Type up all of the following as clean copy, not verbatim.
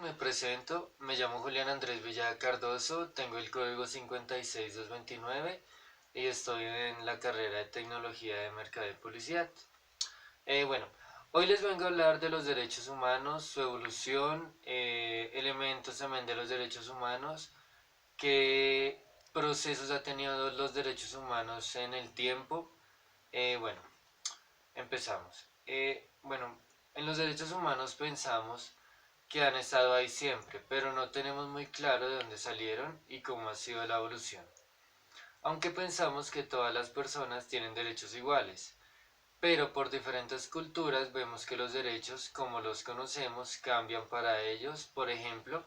Me presento, me llamo Julián Andrés Villada Cardoso, tengo el código 56229 y estoy en la carrera de Tecnología de Mercado y Publicidad. Bueno, hoy les vengo a hablar de los derechos humanos, su evolución, elementos también de los derechos humanos, qué procesos ha tenido los derechos humanos en el tiempo. Bueno, empezamos. Bueno, en los derechos humanos pensamos que han estado ahí siempre, pero no tenemos muy claro de dónde salieron y cómo ha sido la evolución. Aunque pensamos que todas las personas tienen derechos iguales, pero por diferentes culturas vemos que los derechos, como los conocemos, cambian para ellos. Por ejemplo,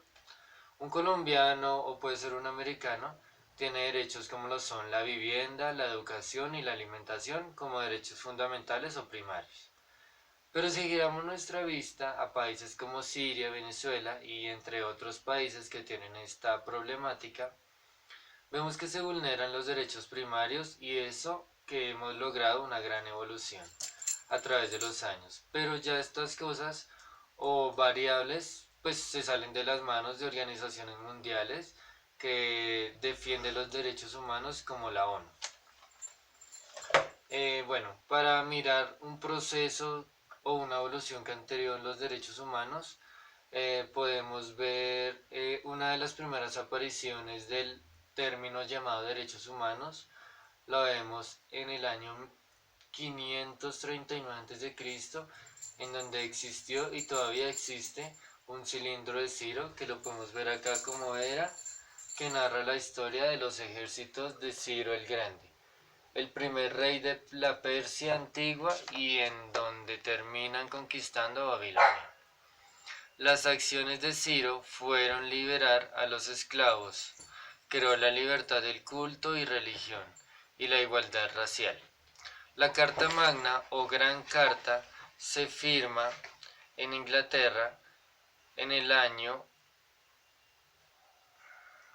un colombiano o puede ser un americano tiene derechos como lo son la vivienda, la educación y la alimentación como derechos fundamentales o primarios. Pero si giramos nuestra vista a países como Siria, Venezuela y entre otros países que tienen esta problemática, vemos que se vulneran los derechos primarios y eso que hemos logrado una gran evolución a través de los años. Pero ya estas cosas o variables pues se salen de las manos de organizaciones mundiales que defienden los derechos humanos como la ONU. Bueno, para mirar un proceso o una evolución que han tenido los derechos humanos, podemos ver una de las primeras apariciones del término llamado derechos humanos. Lo vemos en el año 539 a.C., en donde existió y todavía existe un cilindro de Ciro, que lo podemos ver acá como era, que narra la historia de los ejércitos de Ciro el Grande, el primer rey de la Persia antigua y en donde terminan conquistando Babilonia. Las acciones de Ciro fueron liberar a los esclavos, creó la libertad del culto y religión y la igualdad racial. La Carta Magna o Gran Carta se firma en Inglaterra en el año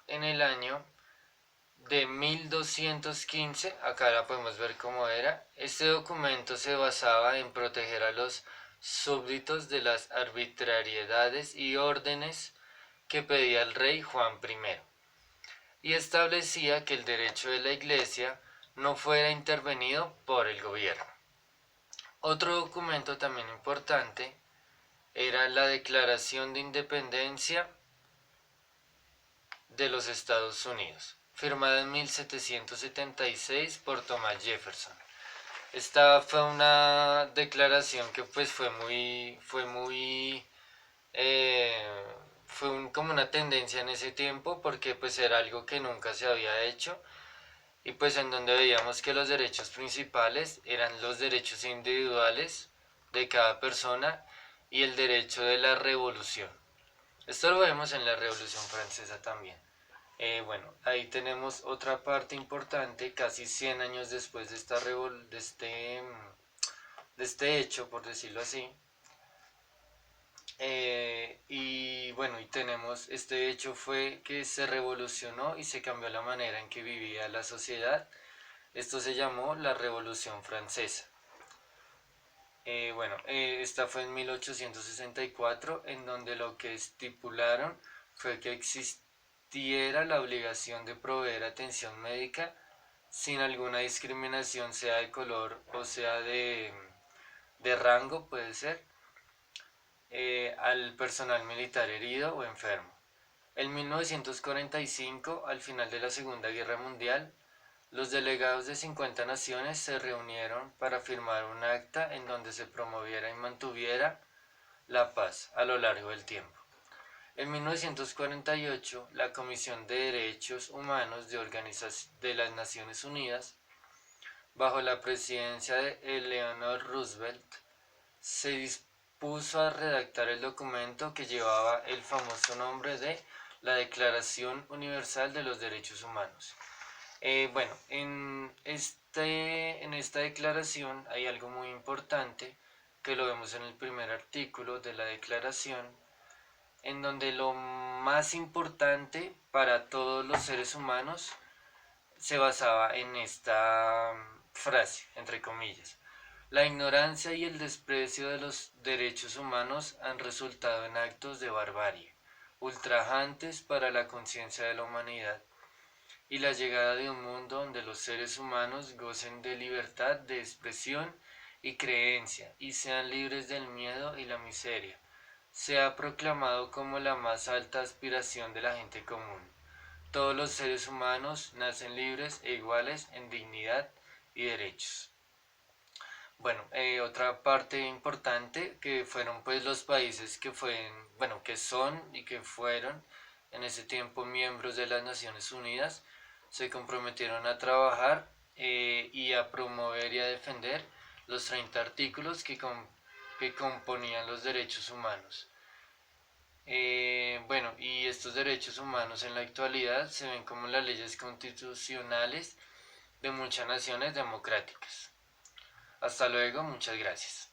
en el año de 1215, acá la podemos ver cómo era. Este documento se basaba en proteger a los súbditos de las arbitrariedades y órdenes que pedía el rey Juan I, y establecía que el derecho de la Iglesia no fuera intervenido por el gobierno. Otro documento también importante era la Declaración de Independencia de los Estados Unidos, firmada en 1776 por Thomas Jefferson. Esta fue una declaración que pues eh, como una tendencia en ese tiempo, porque pues era algo que nunca se había hecho, y pues en donde veíamos que los derechos principales eran los derechos individuales de cada persona y el derecho de la revolución. Esto lo vemos en la Revolución Francesa también. Bueno, ahí tenemos otra parte importante, casi 100 años después de, de este hecho, por decirlo así. Y bueno, y tenemos, este hecho fue que se revolucionó y se cambió la manera en que vivía la sociedad. Esto se llamó la Revolución Francesa. Esta fue en 1864, en donde lo que estipularon fue que existiera la obligación de proveer atención médica sin alguna discriminación, sea de color o sea de rango, puede ser, al personal militar herido o enfermo. En 1945, al final de la Segunda Guerra Mundial, los delegados de 50 naciones se reunieron para firmar un acta en donde se promoviera y mantuviera la paz a lo largo del tiempo. En 1948, la Comisión de Derechos Humanos de las Naciones Unidas, bajo la presidencia de Eleanor Roosevelt, se dispuso a redactar el documento que llevaba el famoso nombre de la Declaración Universal de los Derechos Humanos. En esta declaración hay algo muy importante que lo vemos en el primer artículo de la declaración, en donde lo más importante para todos los seres humanos se basaba en esta frase, entre comillas. La ignorancia y el desprecio de los derechos humanos han resultado en actos de barbarie, ultrajantes para la conciencia de la humanidad, y la llegada de un mundo donde los seres humanos gocen de libertad de expresión y creencia y sean libres del miedo y la miseria, se ha proclamado como la más alta aspiración de la gente común. Todos los seres humanos nacen libres e iguales en dignidad y derechos. Bueno, otra parte importante que fueron pues los países que bueno, que son y que fueron en ese tiempo miembros de las Naciones Unidas, se comprometieron a trabajar y a promover y a defender los 30 artículos que componían los derechos humanos. Bueno, y estos derechos humanos en la actualidad se ven como las leyes constitucionales de muchas naciones democráticas. Hasta luego, muchas gracias.